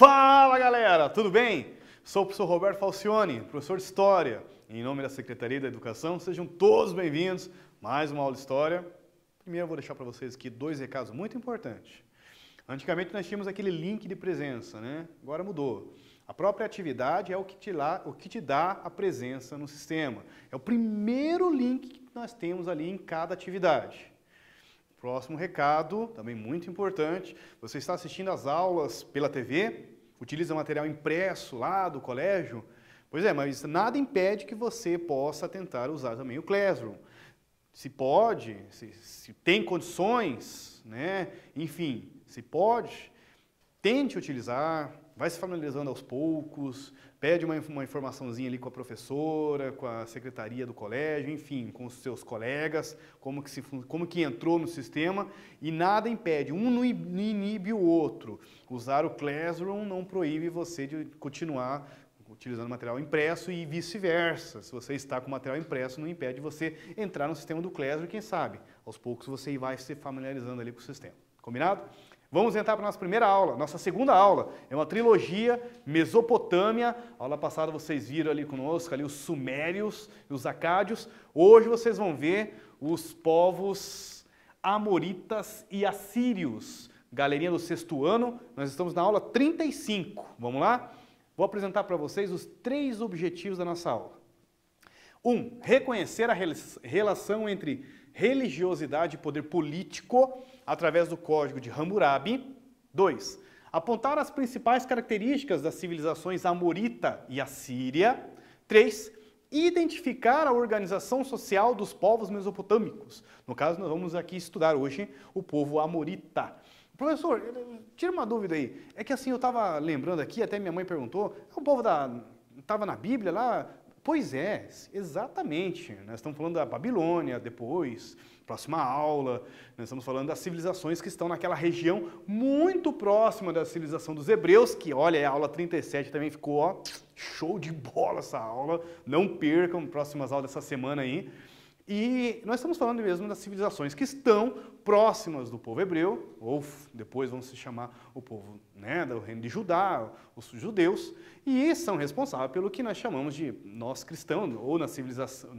Fala galera, tudo bem? Sou o professor Roberto Falcione, professor de História. Em nome da Secretaria da Educação, sejam todos bem-vindos. Mais uma aula de História. Primeiro eu vou deixar para vocês aqui dois recados muito importantes. Antigamente nós tínhamos aquele link de presença, né? Agora mudou. A própria atividade é o que te dá a presença no sistema. É o primeiro link que nós temos ali em cada atividade. Próximo recado, também muito importante, você está assistindo às aulas pela TV, utiliza material impresso lá do colégio, pois é, mas nada impede que você possa tentar usar também o Classroom. Se pode, se tem condições, né? Enfim, se pode, tente utilizar, vai se familiarizando aos poucos, pede uma informaçãozinha ali com a professora, com a secretaria do colégio, enfim, com os seus colegas, como que entrou no sistema, e nada impede, um não inibe o outro. Usar o Classroom não proíbe você de continuar utilizando material impresso e vice-versa. Se você está com material impresso, não impede você entrar no sistema do Classroom, quem sabe, aos poucos você vai se familiarizando ali com o sistema. Combinado? Vamos entrar para a nossa primeira aula, nossa segunda aula. É uma trilogia, Mesopotâmia. A aula passada vocês viram ali conosco, ali os sumérios e os acádios. Hoje vocês vão ver os povos amoritas e assírios. Galerinha do sexto ano, nós estamos na aula 35. Vamos lá? Vou apresentar para vocês os 3 objetivos da nossa aula. 1. Reconhecer a relação entre religiosidade e poder político através do Código de Hammurabi. 2. Apontar as principais características das civilizações amorita e assíria. 3. Identificar a organização social dos povos mesopotâmicos. No caso, nós vamos aqui estudar hoje o povo amorita. Professor, tira uma dúvida aí. É que assim, eu estava lembrando aqui, até minha mãe perguntou, o povo estava na Bíblia lá? Pois é, exatamente. Nós estamos falando da Babilônia depois, próxima aula. Nós estamos falando das civilizações que estão naquela região muito próxima da civilização dos hebreus, que, olha, a aula 37 também ficou, ó, show de bola essa aula. Não percam próximas aulas dessa semana aí. E nós estamos falando mesmo das civilizações que estão próximas do povo hebreu, ou depois vão se chamar o povo, né, do reino de Judá, os judeus, e são responsáveis pelo que nós chamamos de, nós cristãos, ou na civilização,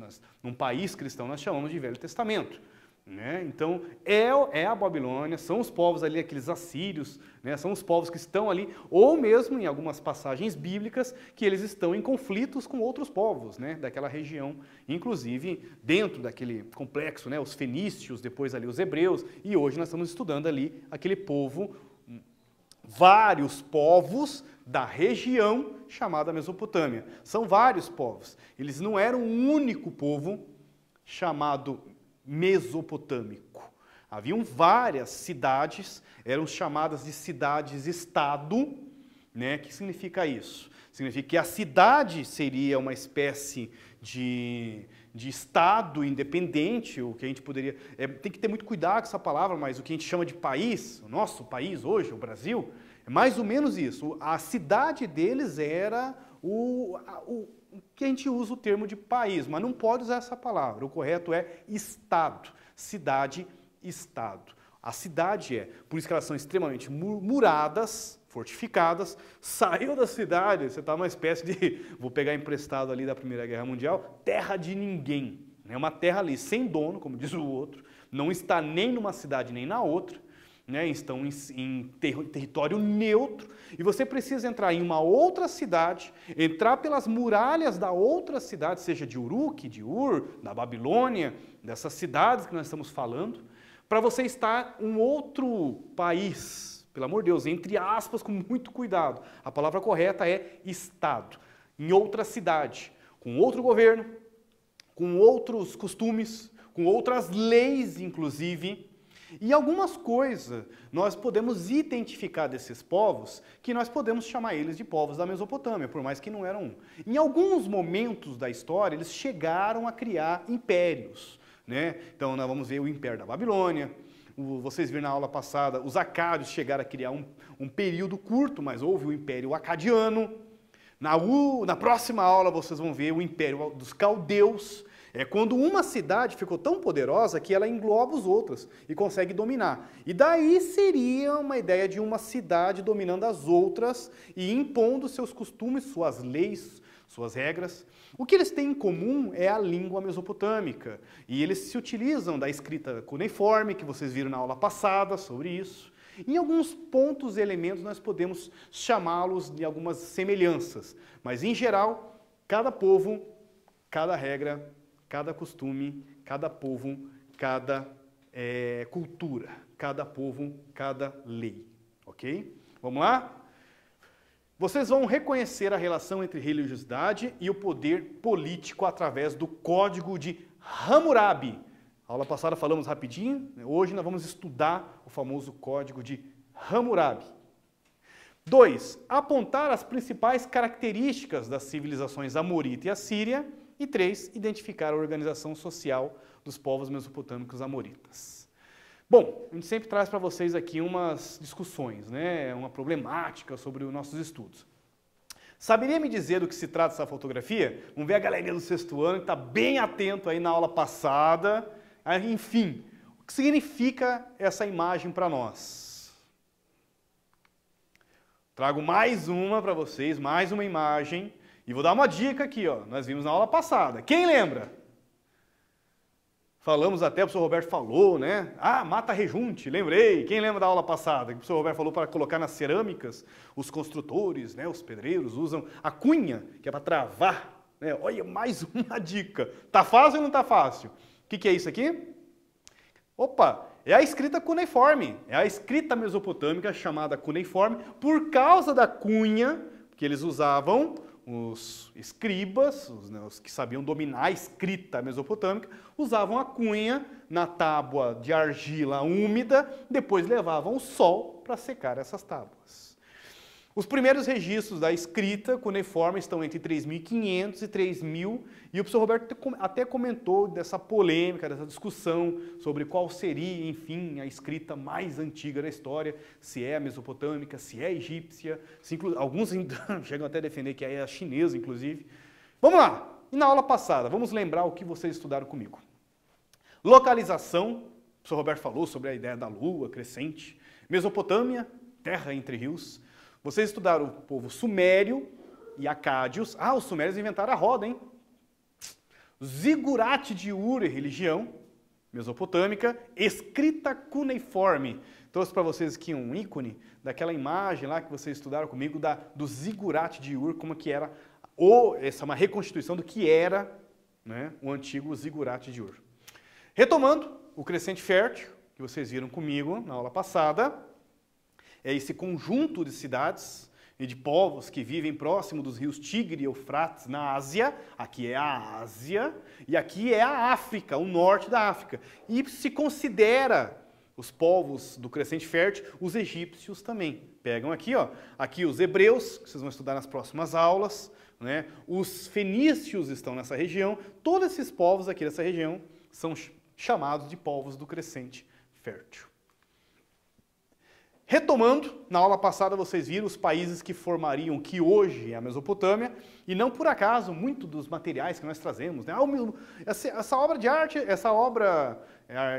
num país cristão, nós chamamos de Velho Testamento. Né? Então, é a Babilônia, são os povos ali, aqueles assírios, né? São os povos que estão ali, ou mesmo em algumas passagens bíblicas, que eles estão em conflitos com outros povos, né? Daquela região, inclusive dentro daquele complexo, né? Os fenícios, depois ali os hebreus, e hoje nós estamos estudando ali aquele povo, vários povos da região chamada Mesopotâmia. São vários povos, eles não eram um único povo chamado mesopotâmico. Haviam várias cidades, eram chamadas de cidades-estado, né? O que significa isso? Significa que a cidade seria uma espécie de estado independente, o que a gente poderia... tem que ter muito cuidado com essa palavra, mas o que a gente chama de país, o nosso país hoje, o Brasil, é mais ou menos isso. A cidade deles era o que a gente usa o termo de país, mas não pode usar essa palavra. O correto é estado, cidade, estado. A cidade por isso que elas são extremamente muradas, fortificadas. Saiu da cidade, você está numa espécie de, vou pegar emprestado ali da Primeira Guerra Mundial, terra de ninguém. É uma terra ali sem dono, como diz o outro, não está nem numa cidade nem na outra. Né, estão em território neutro, e você precisa entrar em uma outra cidade, entrar pelas muralhas da outra cidade, seja de Uruk, de Ur, da Babilônia, dessas cidades que nós estamos falando, para você estar em um outro país, pelo amor de Deus, entre aspas, com muito cuidado. A palavra correta é estado, em outra cidade, com outro governo, com outros costumes, com outras leis, inclusive. E algumas coisas nós podemos identificar desses povos que nós podemos chamar eles de povos da Mesopotâmia, por mais que não eram um. Em alguns momentos da história, eles chegaram a criar impérios. Né? Então, nós vamos ver o Império da Babilônia. Vocês viram na aula passada, os acádios chegaram a criar um período curto, mas houve o Império Acadiano. Na próxima aula, vocês vão ver o Império dos Caldeus. É quando uma cidade ficou tão poderosa que ela engloba os outros e consegue dominar. E daí seria uma ideia de uma cidade dominando as outras e impondo seus costumes, suas leis, suas regras. O que eles têm em comum é a língua mesopotâmica. E eles se utilizam da escrita cuneiforme, que vocês viram na aula passada sobre isso. Em alguns pontos e elementos nós podemos chamá-los de algumas semelhanças. Mas, em geral, cada povo, cada regra, cada costume, cada povo, cada cultura, cada povo, cada lei. Ok? Vamos lá? Vocês vão reconhecer a relação entre religiosidade e o poder político através do Código de Hammurabi. A aula passada falamos rapidinho, hoje nós vamos estudar o famoso Código de Hammurabi. 2. Apontar as principais características das civilizações amorita e assíria. E 3. Identificar a organização social dos povos mesopotâmicos amoritas. Bom, a gente sempre traz para vocês aqui umas discussões, né? Uma problemática sobre os nossos estudos. Saberia me dizer do que se trata essa fotografia? Vamos ver a galerinha do 6º ano que está bem atento aí na aula passada. Enfim, o que significa essa imagem para nós? Trago mais uma para vocês, mais uma imagem. E vou dar uma dica aqui, ó. Nós vimos na aula passada. Quem lembra? Falamos até, o professor Roberto falou, né? Ah, mata rejunte, lembrei. Quem lembra da aula passada? Que o professor Roberto falou para colocar nas cerâmicas, os construtores, né, os pedreiros usam a cunha, que é para travar. Né? Olha, mais uma dica. Tá fácil ou não tá fácil? O que é isso aqui? Opa, é a escrita cuneiforme. É a escrita mesopotâmica chamada cuneiforme por causa da cunha que eles usavam. Os escribas, os que sabiam dominar a escrita mesopotâmica, usavam a cunha na tábua de argila úmida, depois levavam o sol para secar essas tábuas. Os primeiros registros da escrita cuneiforme estão entre 3.500 e 3.000, e o professor Roberto até comentou dessa polêmica, dessa discussão sobre qual seria, enfim, a escrita mais antiga da história, se é a mesopotâmica, se é a egípcia, alguns chegam até a defender que é a chinesa, inclusive. Vamos lá! E na aula passada, vamos lembrar o que vocês estudaram comigo. Localização, o professor Roberto falou sobre a ideia da lua crescente. Mesopotâmia, terra entre rios. Vocês estudaram o povo sumério e acádios. Ah, os sumérios inventaram a roda, hein? Zigurate de Ur, religião mesopotâmica, escrita cuneiforme. Trouxe para vocês aqui um ícone daquela imagem lá que vocês estudaram comigo do Zigurate de Ur, como que era, essa é uma reconstituição do que era, né, o antigo Zigurate de Ur. Retomando, o crescente fértil, que vocês viram comigo na aula passada, é esse conjunto de cidades e de povos que vivem próximo dos rios Tigre e Eufrates na Ásia. Aqui é a Ásia e aqui é a África, o norte da África. E se considera os povos do crescente fértil, os egípcios também. Pegam aqui, ó, aqui os hebreus, que vocês vão estudar nas próximas aulas, né? Os fenícios estão nessa região. Todos esses povos aqui dessa região são chamados de povos do crescente fértil. Retomando, na aula passada vocês viram os países que formariam o que hoje é a Mesopotâmia, e não por acaso, muito dos materiais que nós trazemos, né? Essa obra de arte, essa obra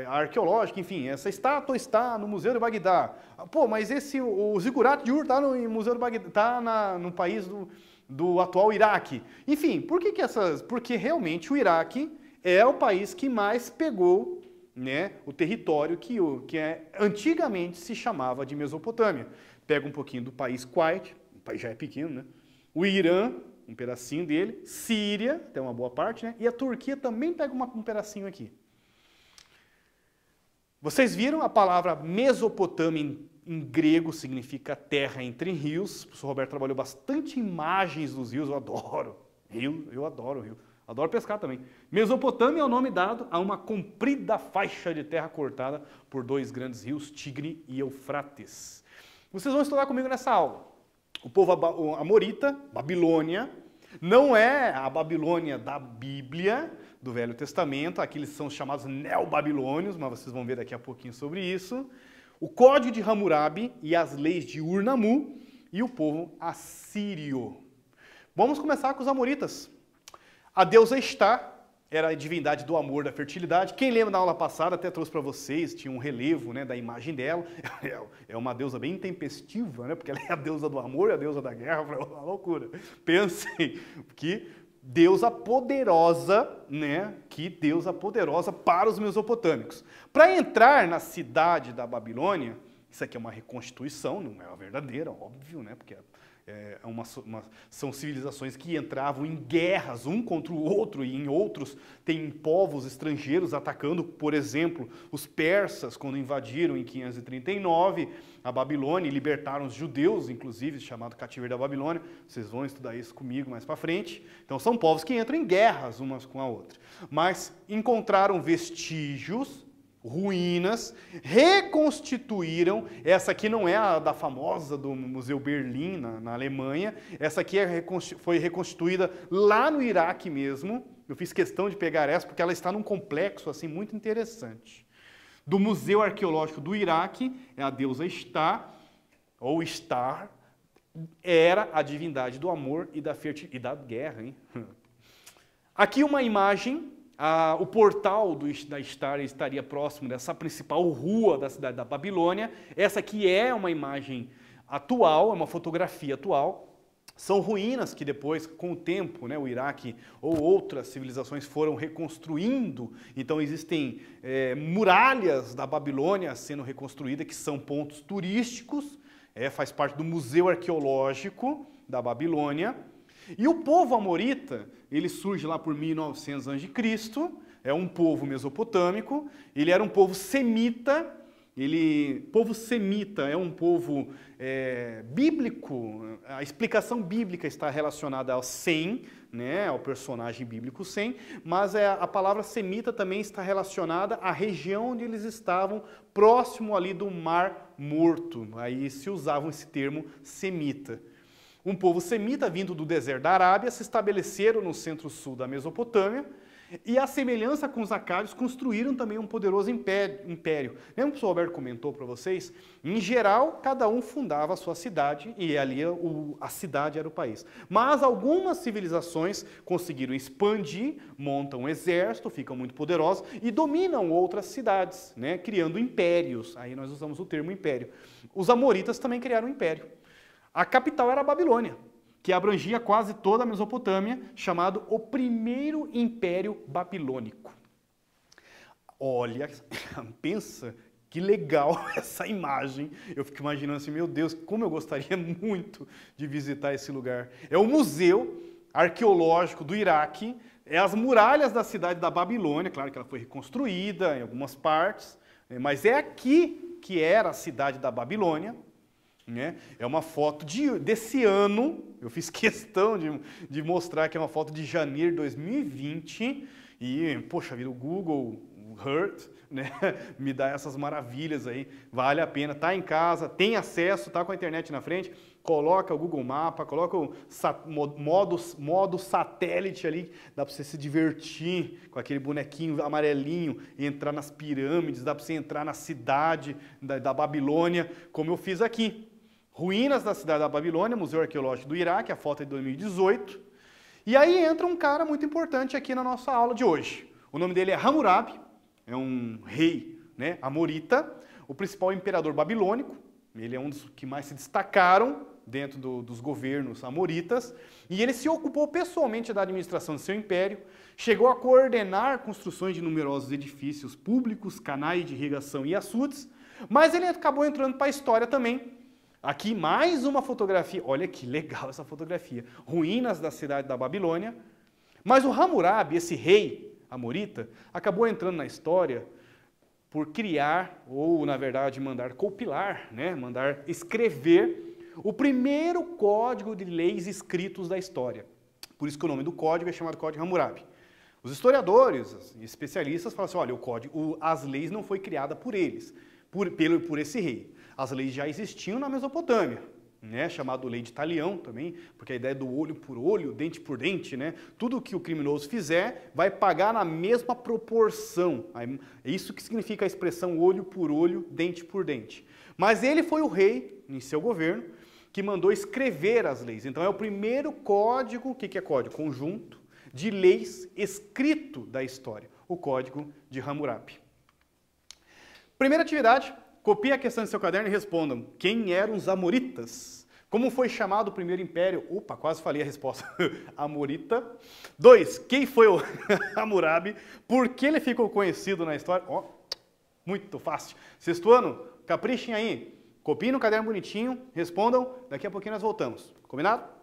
arqueológica, enfim, essa estátua está no Museu de Bagdá. Pô, mas o Zigurate de Ur está no Museu de Bagdá, está no país do atual Iraque. Enfim, porque realmente o Iraque é o país que mais pegou, né, o território que antigamente se chamava de Mesopotâmia. Pega um pouquinho do país Kuwait, o país já é pequeno, né? O Irã, um pedacinho dele, Síria, tem uma boa parte, né? E a Turquia também pega um pedacinho aqui. Vocês viram a palavra Mesopotâmia em grego significa terra entre rios. O professor Roberto trabalhou bastante imagens dos rios, eu adoro rio, eu adoro rio. Adoro pescar também. Mesopotâmia é o nome dado a uma comprida faixa de terra cortada por dois grandes rios, Tigre e Eufrates. Vocês vão estudar comigo nessa aula. O povo amorita, Babilônia, não é a Babilônia da Bíblia, do Velho Testamento, aqui eles são chamados neobabilônios, mas vocês vão ver daqui a pouquinho sobre isso. O Código de Hammurabi e as leis de Ur-Nammu e o povo assírio. Vamos começar com os amoritas. A deusa Está, era a divindade do amor, da fertilidade. Quem lembra da aula passada, até trouxe para vocês, tinha um relevo, né, da imagem dela. É uma deusa bem intempestiva, né, porque ela é a deusa do amor e a deusa da guerra, é uma loucura. Pensem que deusa poderosa, né, que deusa poderosa para os mesopotâmicos. Para entrar na cidade da Babilônia, isso aqui é uma reconstituição, não é a verdadeira, óbvio, né, porque são civilizações que entravam em guerras um contra o outro, e em outros tem povos estrangeiros atacando, por exemplo, os persas, quando invadiram em 539 a Babilônia e libertaram os judeus, inclusive, chamado cativeiro da Babilônia. Vocês vão estudar isso comigo mais para frente. Então são povos que entram em guerras umas com a outra. Mas encontraram vestígios, ruínas, reconstituíram. Essa aqui não é a da famosa do Museu Berlim, na Alemanha. Essa aqui foi reconstituída lá no Iraque mesmo. Eu fiz questão de pegar essa porque ela está num complexo assim muito interessante. Do Museu Arqueológico do Iraque, é a deusa Ishtar, ou Ishtar, era a divindade do amor e da fertilidade e da guerra, hein? Aqui uma imagem. O portal da Ishtar estaria próximo dessa principal rua da cidade da Babilônia. Essa aqui é uma imagem atual, é uma fotografia atual. São ruínas que depois, com o tempo, né, o Iraque ou outras civilizações foram reconstruindo. Então existem muralhas da Babilônia sendo reconstruídas, que são pontos turísticos, faz parte do Museu Arqueológico da Babilônia. E o povo amorita, ele surge lá por 1900 a.C., é um povo mesopotâmico, ele era um povo semita, povo semita é um povo bíblico, a explicação bíblica está relacionada ao Sem, né, ao personagem bíblico Sem, mas a palavra semita também está relacionada à região onde eles estavam, próximo ali do Mar Morto, aí se usavam esse termo semita. Um povo semita vindo do deserto da Arábia se estabeleceram no centro-sul da Mesopotâmia e, à semelhança com os acádios, construíram também um poderoso império. Lembra que o Roberto comentou para vocês? Em geral, cada um fundava a sua cidade e ali a cidade era o país. Mas algumas civilizações conseguiram expandir, montam um exército, ficam muito poderosos e dominam outras cidades, né, criando impérios. Aí nós usamos o termo império. Os amoritas também criaram um império. A capital era a Babilônia, que abrangia quase toda a Mesopotâmia, chamado o Primeiro Império Babilônico. Olha, pensa que legal essa imagem. Eu fico imaginando assim, meu Deus, como eu gostaria muito de visitar esse lugar. É o Museu Arqueológico do Iraque, é as muralhas da cidade da Babilônia, claro que ela foi reconstruída em algumas partes, mas é aqui que era a cidade da Babilônia. Né? É uma foto desse ano, eu fiz questão de mostrar que é uma foto de janeiro de 2020 e, poxa vida, o Google Earth, né, me dá essas maravilhas aí, vale a pena, tá em casa, tem acesso, tá com a internet na frente, coloca o Google Mapa, coloca o modo satélite ali, dá para você se divertir com aquele bonequinho amarelinho, entrar nas pirâmides, dá para você entrar na cidade da Babilônia, como eu fiz aqui. Ruínas da cidade da Babilônia, Museu Arqueológico do Iraque, a foto é de 2018. E aí entra um cara muito importante aqui na nossa aula de hoje. O nome dele é Hammurabi, é um rei, né, amorita, o principal imperador babilônico. Ele é um dos que mais se destacaram dentro dos governos amoritas. E ele se ocupou pessoalmente da administração do seu império, chegou a coordenar construções de numerosos edifícios públicos, canais de irrigação e açudes, mas ele acabou entrando para a história também. Aqui mais uma fotografia, olha que legal essa fotografia, ruínas da cidade da Babilônia, mas o Hammurabi, esse rei amorita, acabou entrando na história por criar, ou na verdade mandar compilar, né, mandar escrever o primeiro código de leis escritos da história. Por isso que o nome do código é chamado Código Hammurabi. Os historiadores e especialistas falam assim, olha, as leis não foi criada por eles, por esse rei. As leis já existiam na Mesopotâmia, né, chamado lei de talião também, porque a ideia do olho por olho, dente por dente, né, tudo que o criminoso fizer vai pagar na mesma proporção. É isso que significa a expressão olho por olho, dente por dente. Mas ele foi o rei, em seu governo, que mandou escrever as leis. Então é o primeiro código, o que é código? Conjunto de leis escrito da história, o Código de Hammurabi. Primeira atividade, copie a questão em seu caderno e respondam: quem eram os amoritas? Como foi chamado o primeiro império? Opa, quase falei a resposta. Amorita. 2. Quem foi o Hammurabi? Por que ele ficou conhecido na história? Ó, muito fácil. Sexto ano, caprichem aí. Copiem no caderno bonitinho, respondam. Daqui a pouquinho nós voltamos. Combinado?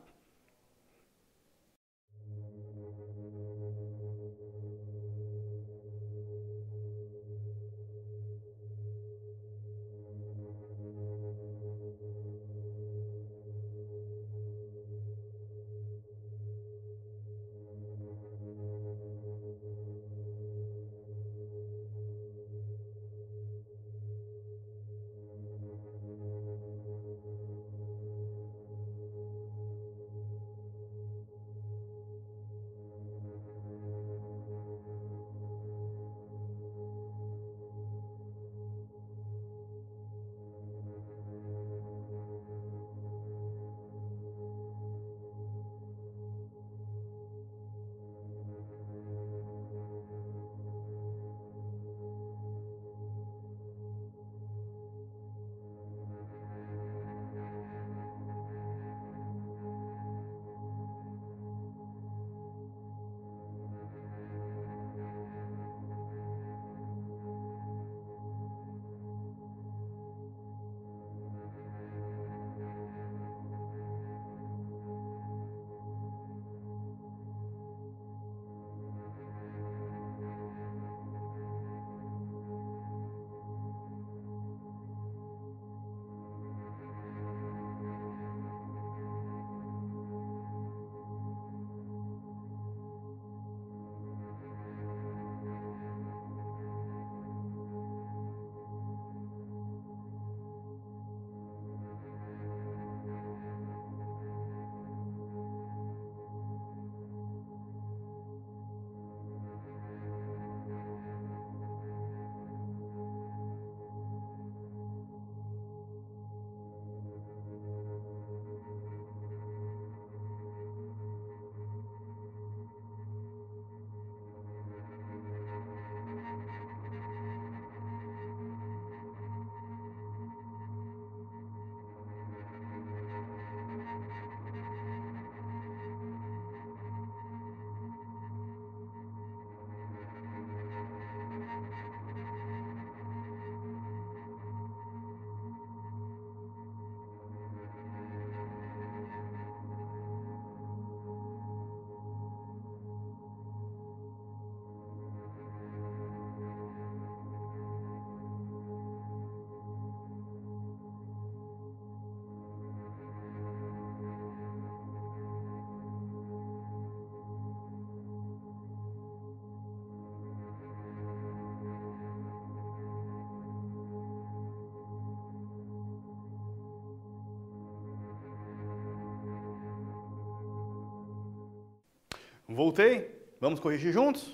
Voltei? Vamos corrigir juntos?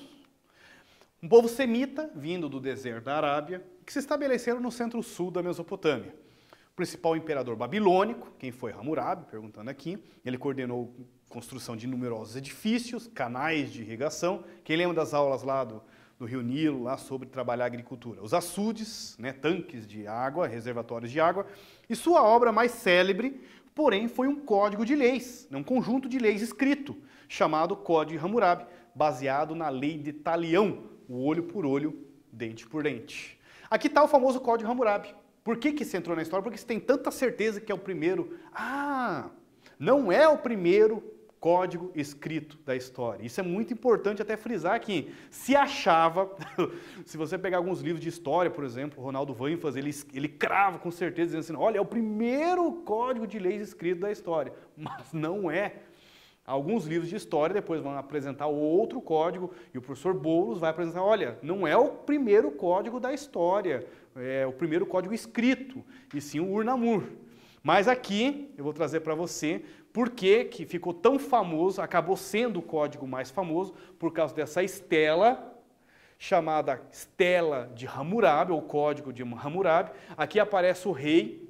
Um povo semita, vindo do deserto da Arábia, que se estabeleceram no centro-sul da Mesopotâmia. O principal imperador babilônico, quem foi Hammurabi, perguntando aqui, ele coordenou a construção de numerosos edifícios, canais de irrigação. Quem lembra das aulas lá do Rio Nilo, lá sobre trabalhar a agricultura? Os açudes, né, tanques de água, reservatórios de água. E sua obra mais célebre, porém, foi um código de leis, um conjunto de leis escrito, chamado Código de Hammurabi, baseado na lei de Talião, o olho por olho, dente por dente. Aqui está o famoso Código de Hammurabi. Por que isso entrou na história? Porque você tem tanta certeza que é o primeiro. Ah, não é o primeiro código escrito da história. Isso é muito importante até frisar aqui. Se achava, se você pegar alguns livros de história, por exemplo, o Ronaldo Vanfas, ele crava com certeza, dizendo assim, olha, é o primeiro código de leis escrito da história. Mas não é. Alguns livros de história depois vão apresentar outro código e o professor Boulos vai apresentar, olha, não é o primeiro código da história, é o primeiro código escrito, e sim o Ur-Namur. Mas aqui eu vou trazer para você por que ficou tão famoso, acabou sendo o código mais famoso, por causa dessa estela, chamada Estela de Hammurabi, ou Código de Hammurabi. Aqui aparece o rei,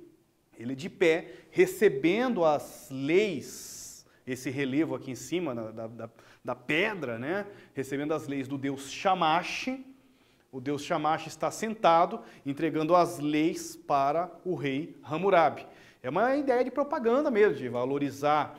ele de pé, recebendo as leis esse relevo aqui em cima da pedra, né? Recebendo as leis do deus Shamash. O deus Shamash está sentado, entregando as leis para o rei Hammurabi. É uma ideia de propaganda mesmo, de valorizar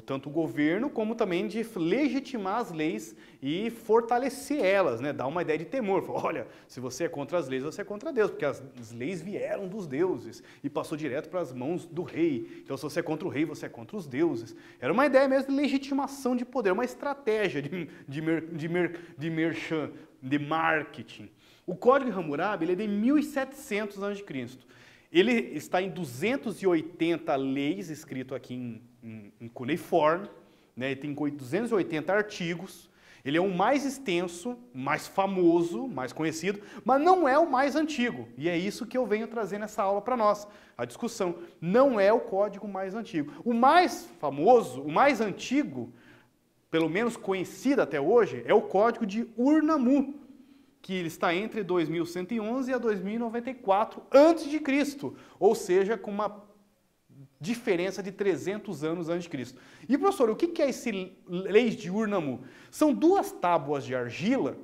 tanto o governo, como também de legitimar as leis e fortalecer elas, né? Dar uma ideia de temor. Olha, se você é contra as leis, você é contra Deus, porque as leis vieram dos deuses e passou direto para as mãos do rei. Então, se você é contra o rei, você é contra os deuses. Era uma ideia mesmo de legitimação de poder, uma estratégia de marketing. O Código de Hammurabi ele é de 1700 a.C. Ele está em 280 leis, escrito aqui em cuneiforme, né? Ele tem 280 artigos. Ele é o mais extenso, mais famoso, mais conhecido, mas não é o mais antigo. E é isso que eu venho trazer nessa aula para nós, a discussão. Não é o código mais antigo. O mais famoso, o mais antigo, pelo menos conhecido até hoje, é o Código de Ur-Nammu, que ele está entre 2111 a 2094 a.C., ou seja, com uma diferença de 300 anos antes de Cristo. E, professor, o que é esse Leis de Ur-Nammu? São duas tábuas de argila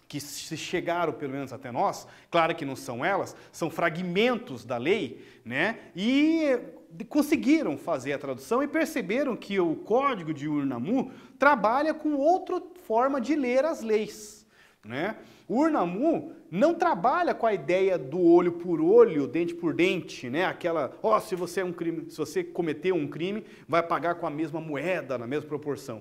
que se chegaram, pelo menos até nós, claro que não são elas, são fragmentos da lei, né? E conseguiram fazer a tradução e perceberam que o Código de Ur-Nammu trabalha com outra forma de ler as leis, né? O Ur-Nammu não trabalha com a ideia do olho por olho, dente por dente, né? Aquela, se você cometeu um crime, vai pagar com a mesma moeda, na mesma proporção.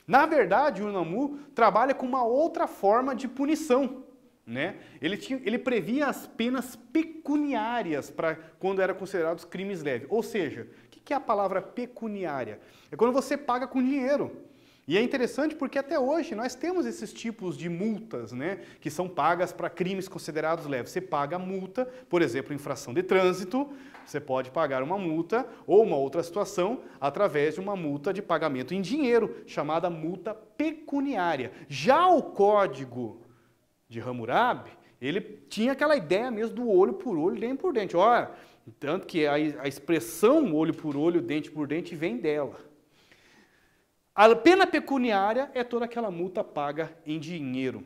Na verdade, o Ur-Nammu trabalha com uma outra forma de punição, né? Ele previa as penas pecuniárias para quando eram considerados crimes leves. Ou seja, o que é a palavra pecuniária? É quando você paga com dinheiro. E é interessante porque até hoje nós temos esses tipos de multas, né, que são pagas para crimes considerados leves. Você paga a multa, por exemplo, infração de trânsito, você pode pagar uma multa ou uma outra situação através de uma multa de pagamento em dinheiro, chamada multa pecuniária. Já o Código de Hammurabi, ele tinha aquela ideia mesmo do olho por olho, dente por dente. Olha, tanto que a expressão olho por olho, dente por dente vem dela. A pena pecuniária é toda aquela multa paga em dinheiro.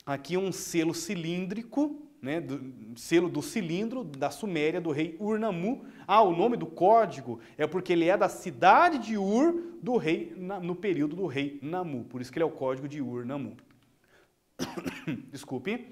Aqui um selo cilíndrico, né, selo do cilindro da Suméria, do rei Ur-Nammu. O nome do código é porque ele é da cidade de Ur, do rei, no período do rei Nammu. Por isso que ele é o Código de Ur-Nammu. Desculpe.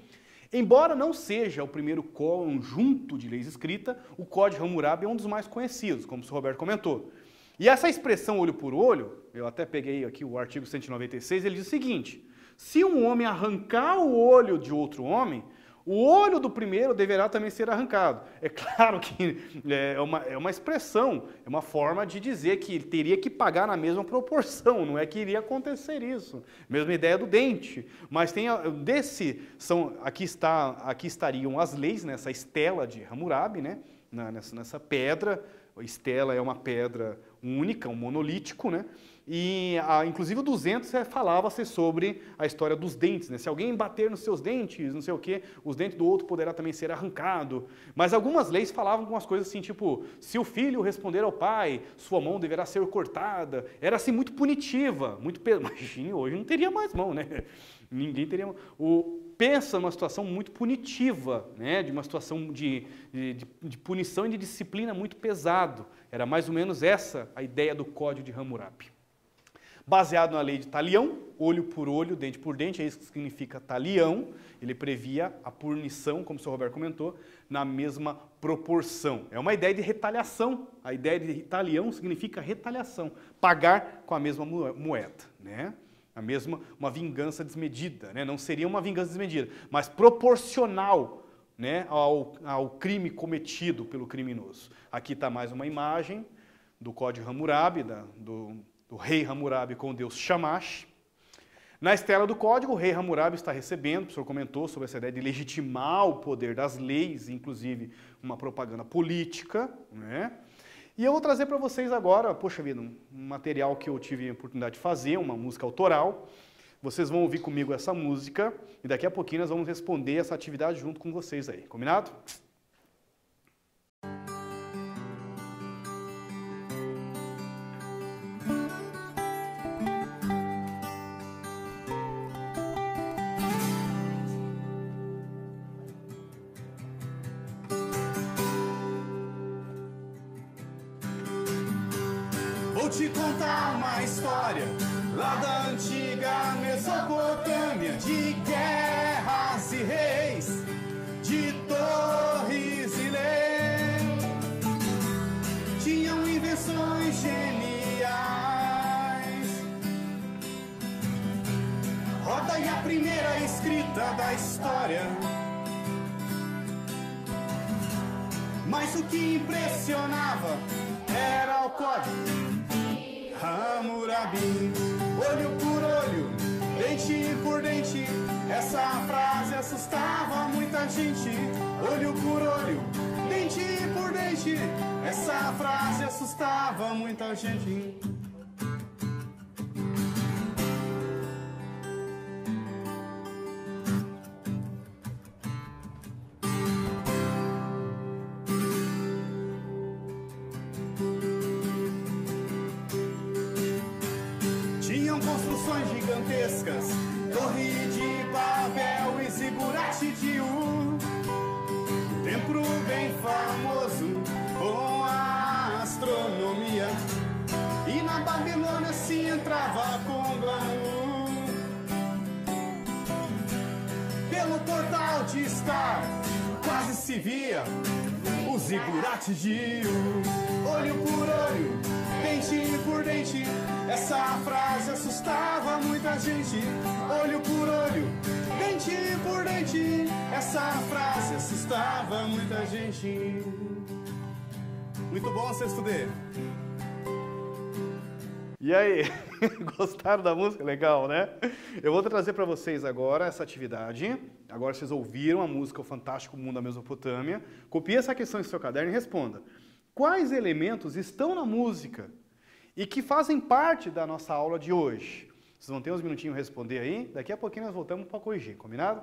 Embora não seja o primeiro conjunto de leis escrita, o Código de Hammurabi é um dos mais conhecidos, como o senhor Roberto comentou. E essa expressão olho por olho, eu até peguei aqui o artigo 196, ele diz o seguinte: se um homem arrancar o olho de outro homem, o olho do primeiro deverá também ser arrancado. É claro que é uma expressão, é uma forma de dizer que ele teria que pagar na mesma proporção, não é que iria acontecer isso. Mesma ideia do dente. Mas tem aqui estariam as leis, nessa estela de Hammurabi, né? Nessa pedra. A estela é uma pedra única, um monolítico, né? E, inclusive, o 200 falava-se sobre a história dos dentes, né? Se alguém bater nos seus dentes, não sei o quê, os dentes do outro poderá também ser arrancado. Mas algumas leis falavam algumas coisas assim, tipo, se o filho responder ao pai, sua mão deverá ser cortada. Era, assim, muito punitiva, muito pesada. Imagine, hoje não teria mais mão, né? Ninguém teria mão. Pensa numa situação muito punitiva, né? De uma situação de punição e de disciplina muito pesado. Era mais ou menos essa a ideia do Código de Hammurabi. Baseado na lei de Talião, olho por olho, dente por dente, é isso que significa talião. Ele previa a punição, como o senhor Roberto comentou, na mesma proporção. É uma ideia de retaliação. A ideia de talião significa retaliação, pagar com a mesma moeda, né? Uma vingança desmedida, né? Não seria uma vingança desmedida, mas proporcional, né, ao crime cometido pelo criminoso. Aqui está mais uma imagem do Código Hammurabi, do rei Hammurabi com o deus Shamash. Na estela do código, o rei Hammurabi está recebendo, o senhor comentou sobre essa ideia de legitimar o poder das leis, inclusive uma propaganda política, né? E eu vou trazer para vocês agora, poxa vida, um material que eu tive a oportunidade de fazer, uma música autoral. Vocês vão ouvir comigo essa música e daqui a pouquinho nós vamos responder essa atividade junto com vocês aí, combinado? te contar uma história lá da antiga Mesopotâmia, de guerras e reis, de torres e leis. Tinham invenções geniais. Roda aí a primeira escrita da história. Mas o que impressionava era o código Hammurabi. Olho por olho, dente por dente, essa frase assustava muita gente. Olho por olho, dente por dente, essa frase assustava muita gente. Construções gigantescas, Torre de Babel e Zigurate de Ur, templo bem famoso com a astronomia, e na Babilônia se entrava com glamour. Pelo portal de Star quase se via o Zigurate de Ur. Olho por olho, dente por dente, essa frase assustava muita gente. Olho por olho, dente por dente, essa frase assustava muita gente. Muito bom, sexto D. E aí, gostaram da música? Legal, né? Eu vou trazer para vocês agora essa atividade. Agora vocês ouviram a música O Fantástico Mundo da Mesopotâmia. Copie essa questão em seu caderno e responda. Quais elementos estão na música e que fazem parte da nossa aula de hoje? Vocês vão ter uns minutinhos para responder aí. Daqui a pouquinho nós voltamos para corrigir, combinado?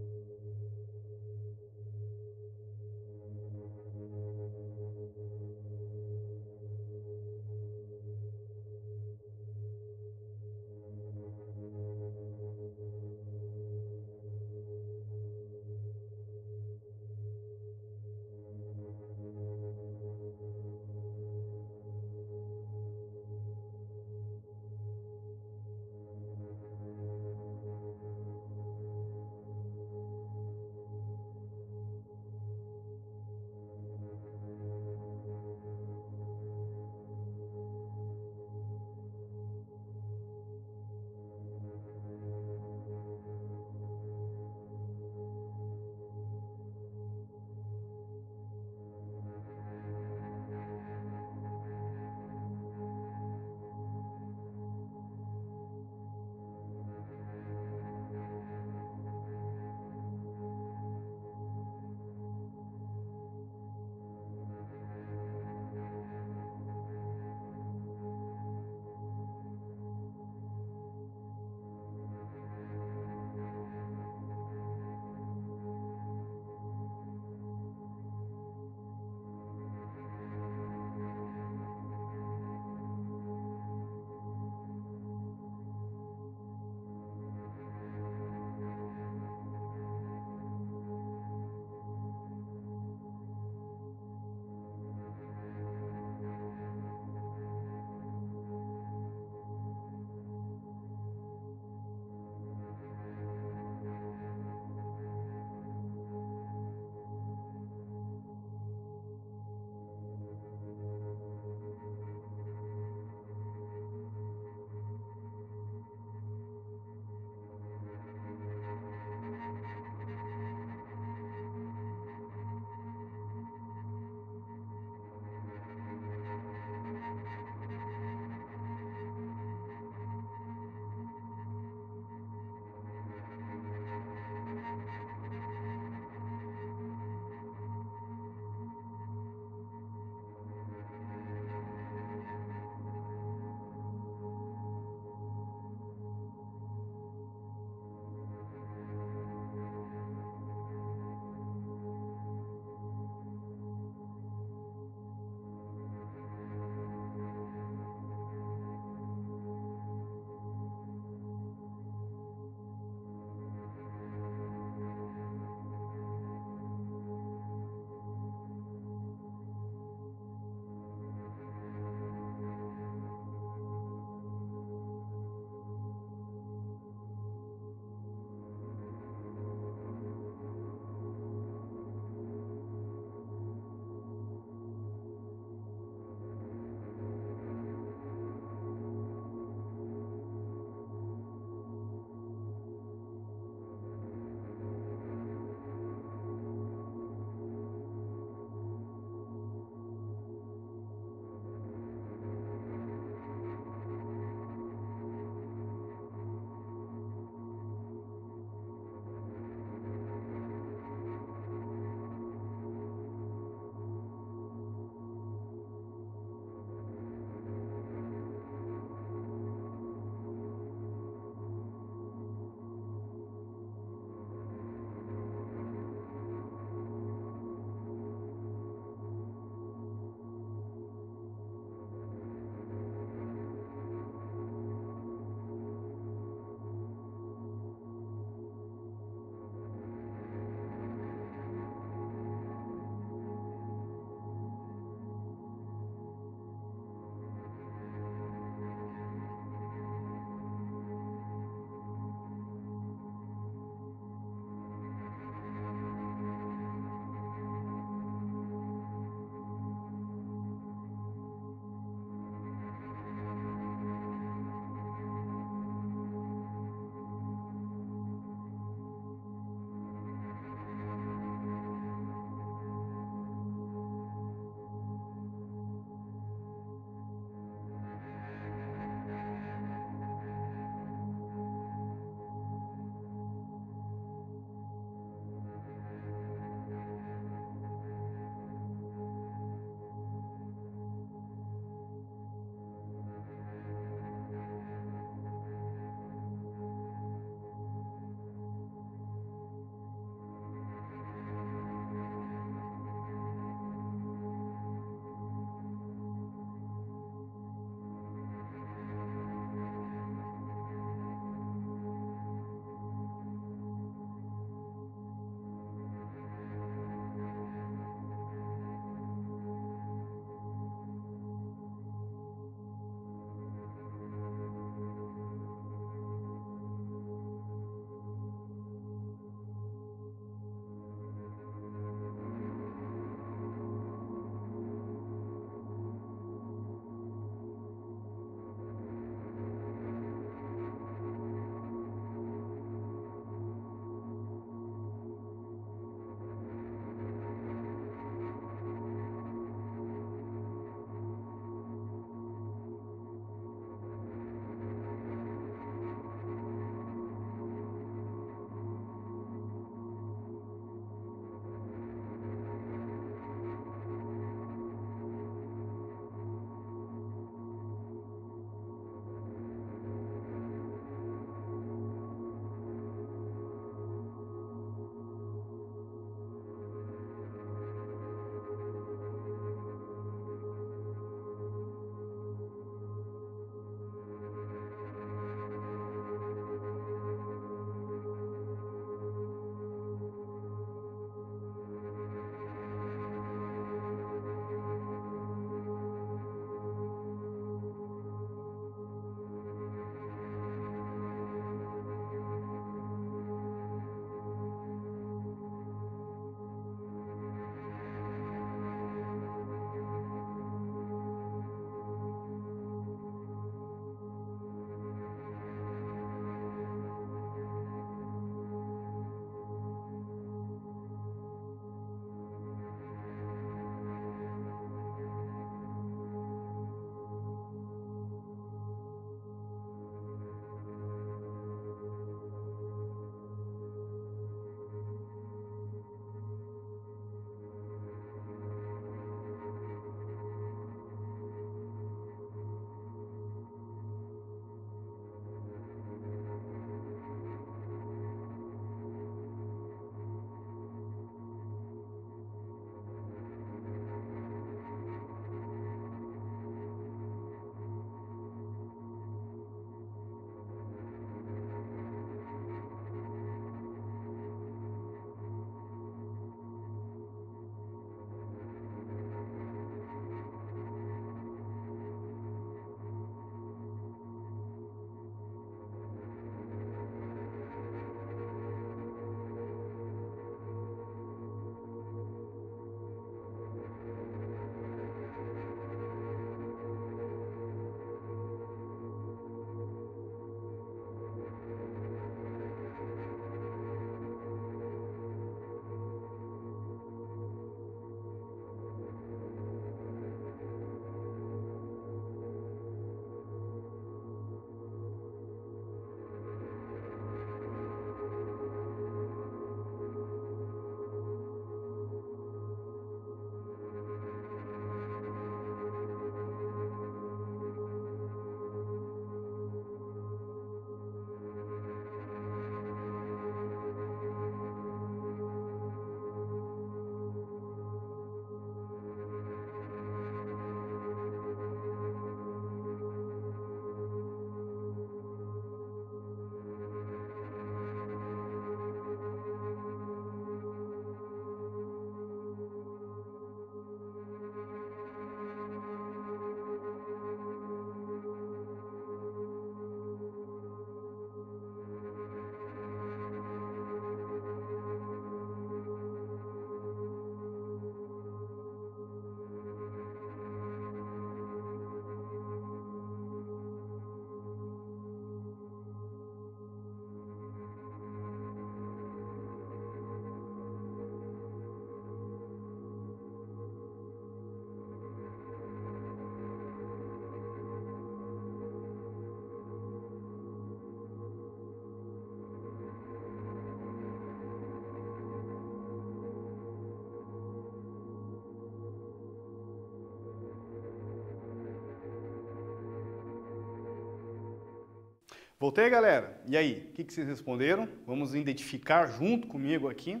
Voltei, galera. E aí, o que vocês responderam? Vamos identificar junto comigo aqui.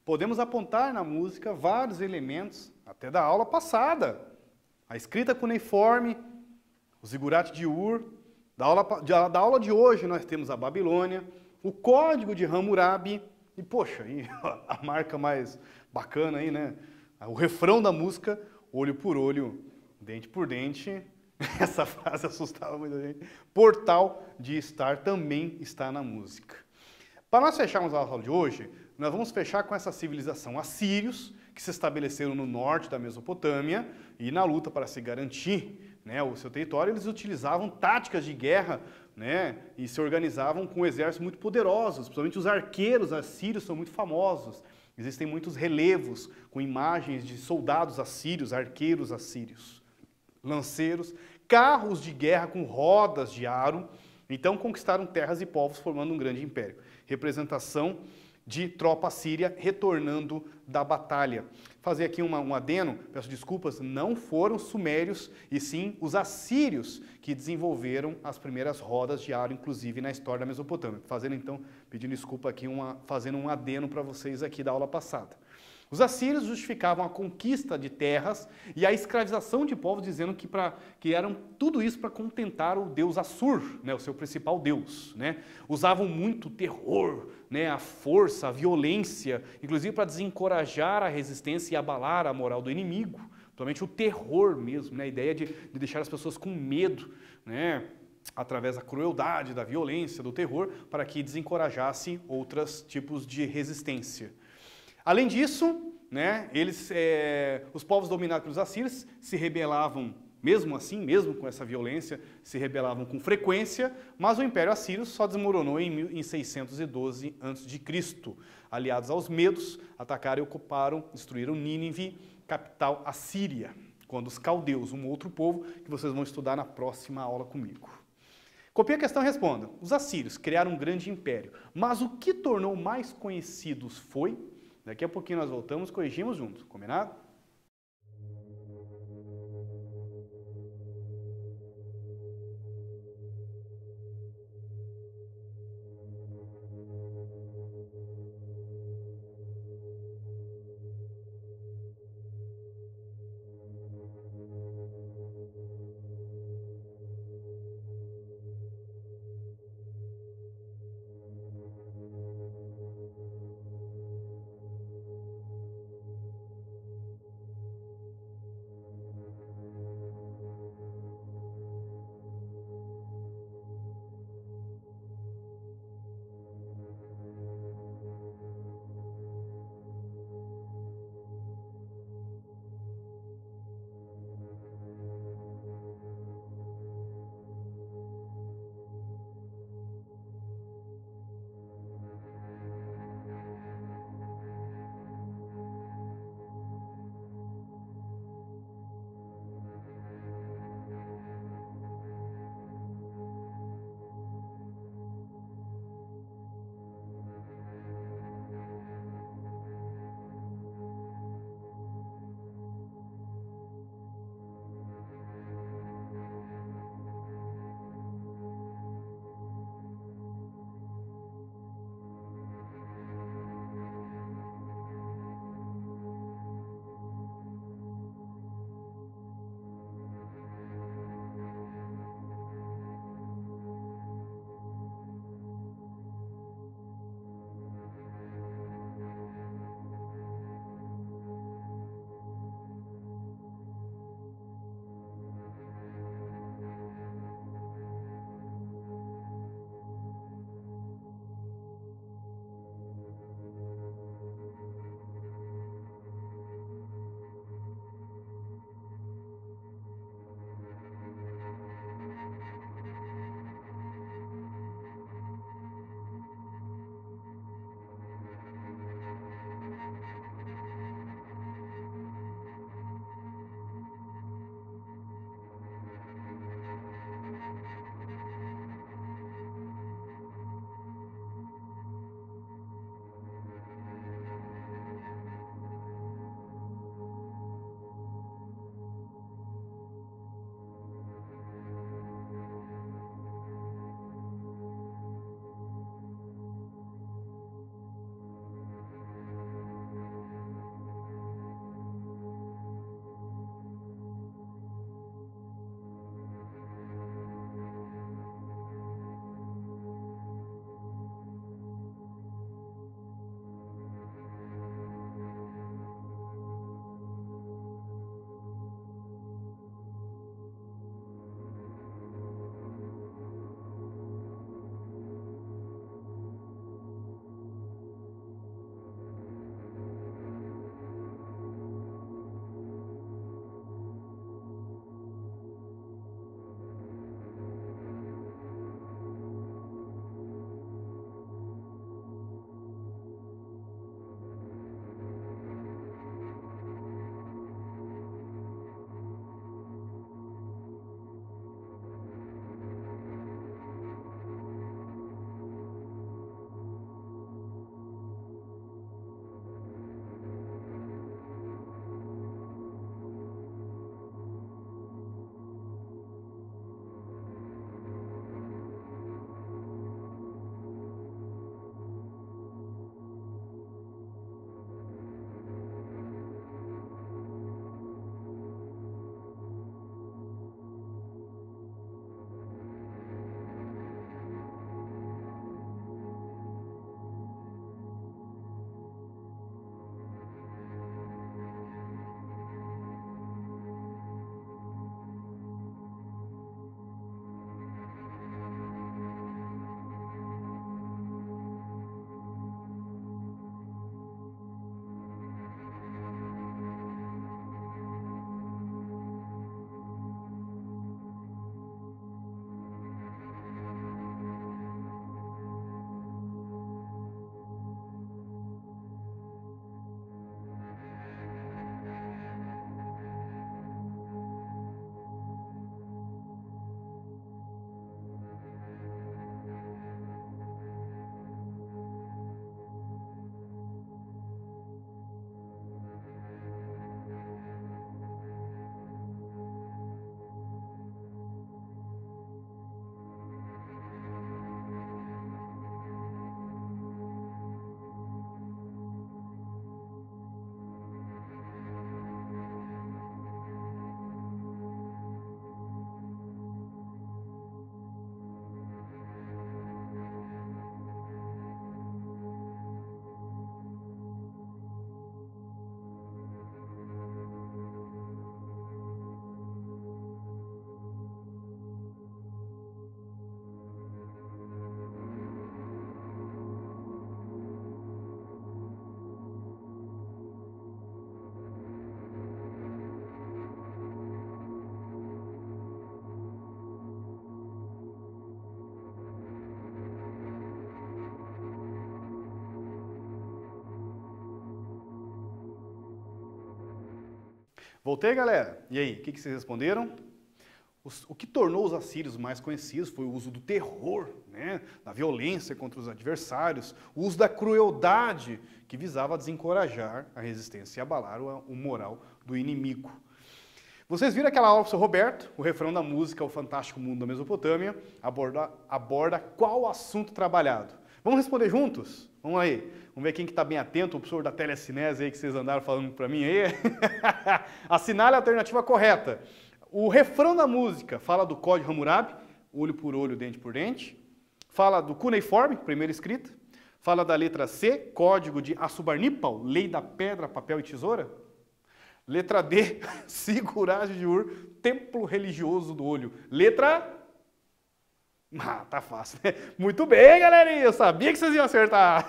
Podemos apontar na música vários elementos, até da aula passada. A escrita cuneiforme, o zigurate de Ur. Da aula de hoje nós temos a Babilônia, o código de Hammurabi e, poxa, aí, a marca mais bacana aí, né? O refrão da música, olho por olho, dente por dente. Essa frase assustava muita gente. Portal de estar também está na música. Para nós fecharmos a aula de hoje, nós vamos fechar com essa civilização assírios, que se estabeleceram no norte da Mesopotâmia e na luta para se garantir, né, o seu território, eles utilizavam táticas de guerra, né, e se organizavam com exércitos muito poderosos, principalmente os arqueiros assírios são muito famosos. Existem muitos relevos com imagens de soldados assírios, arqueiros assírios, lanceiros, carros de guerra com rodas de aro. Então conquistaram terras e povos formando um grande império. Representação de tropa síria retornando da batalha. Fazer aqui um adeno, peço desculpas, não foram os sumérios, e sim os assírios que desenvolveram as primeiras rodas de aro, inclusive na história da Mesopotâmia. Fazendo então, pedindo desculpa aqui, fazendo um adeno para vocês aqui da aula passada. Os assírios justificavam a conquista de terras e a escravização de povos, dizendo que eram tudo isso para contentar o deus Assur, né, o seu principal deus, né? Usavam muito o terror, né, a força, a violência, inclusive para desencorajar a resistência e abalar a moral do inimigo. Principalmente o terror mesmo, né, a ideia de deixar as pessoas com medo, né, através da crueldade, da violência, do terror, para que desencorajasse outros tipos de resistência. Além disso, né, os povos dominados pelos assírios se rebelavam, mesmo assim, mesmo com essa violência, se rebelavam com frequência, mas o Império Assírio só desmoronou em 612 a.C. Aliados aos medos, atacaram e ocuparam, destruíram Nínive, capital assíria, quando os caldeus, um outro povo que vocês vão estudar na próxima aula comigo. Copie a questão e responda. Os assírios criaram um grande império, mas o que tornou mais conhecidos foi... Daqui a pouquinho nós voltamos e corrigimos juntos, combinado? Voltei, galera? E aí, o que vocês responderam? O que tornou os assírios mais conhecidos foi o uso do terror, né? Da violência contra os adversários, o uso da crueldade, que visava desencorajar a resistência e abalar o moral do inimigo. Vocês viram aquela aula do Sr. Roberto? O refrão da música O Fantástico Mundo da Mesopotâmia aborda qual assunto trabalhado. Vamos responder juntos? Vamos aí. Vamos ver quem que está bem atento, o professor da telecinese aí que vocês andaram falando para mim aí. Assinale a alternativa correta. O refrão da música fala do Código Hammurabi, olho por olho, dente por dente. Fala do cuneiforme, primeira escrita. Fala da letra C, Código de Assurbanipal, lei da pedra, papel e tesoura. Letra D, Sigurd de Ur, templo religioso do olho. Letra... tá fácil, né? Muito bem, galerinha, eu sabia que vocês iam acertar.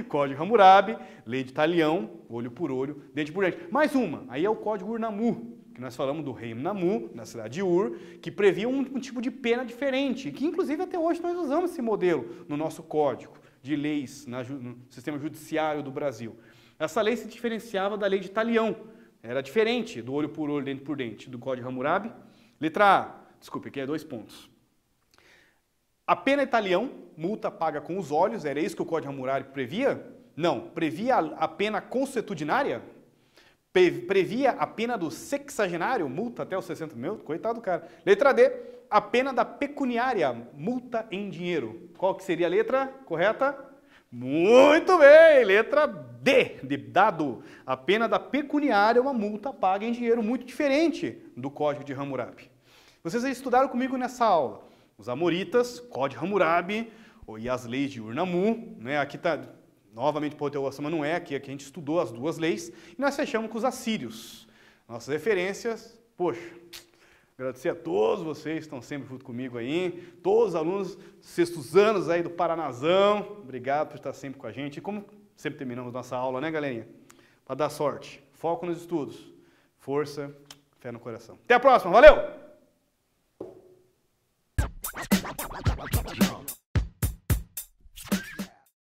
Código Hammurabi, lei de Talião, olho por olho, dente por dente. Mais uma, aí é o Código Ur-Nammu, que nós falamos do rei Nammu, na cidade de Ur, que previa um tipo de pena diferente, que inclusive até hoje nós usamos esse modelo no nosso código de leis no sistema judiciário do Brasil. Essa lei se diferenciava da lei de Talião, era diferente do olho por olho, dente por dente, do Código Hammurabi. Letra A, desculpe, aqui é 2 pontos. A pena é Talião, multa paga com os olhos, era isso que o Código Hammurabi previa? Não, previa a pena consuetudinária? Previa a pena do sexagenário, multa até os 60 mil, coitado do cara. Letra D, a pena da pecuniária, multa em dinheiro. Qual que seria a letra correta? Muito bem, letra D, de dado. A pena da pecuniária é uma multa paga em dinheiro, muito diferente do Código de Hammurabi. Vocês estudaram comigo nessa aula os Amoritas, Código Hammurabi e as leis de Ur-Nammu, né? Aqui está... Novamente, por interrogação, mas não é aqui, aqui a gente estudou as 2 leis e nós fechamos com os assírios. Nossas referências, poxa, agradecer a todos vocês que estão sempre junto comigo aí, todos os alunos, 6º anos aí do Paranazão, obrigado por estar sempre com a gente. E como sempre terminamos nossa aula, né, galerinha? Para dar sorte, foco nos estudos, força, fé no coração. Até a próxima, valeu!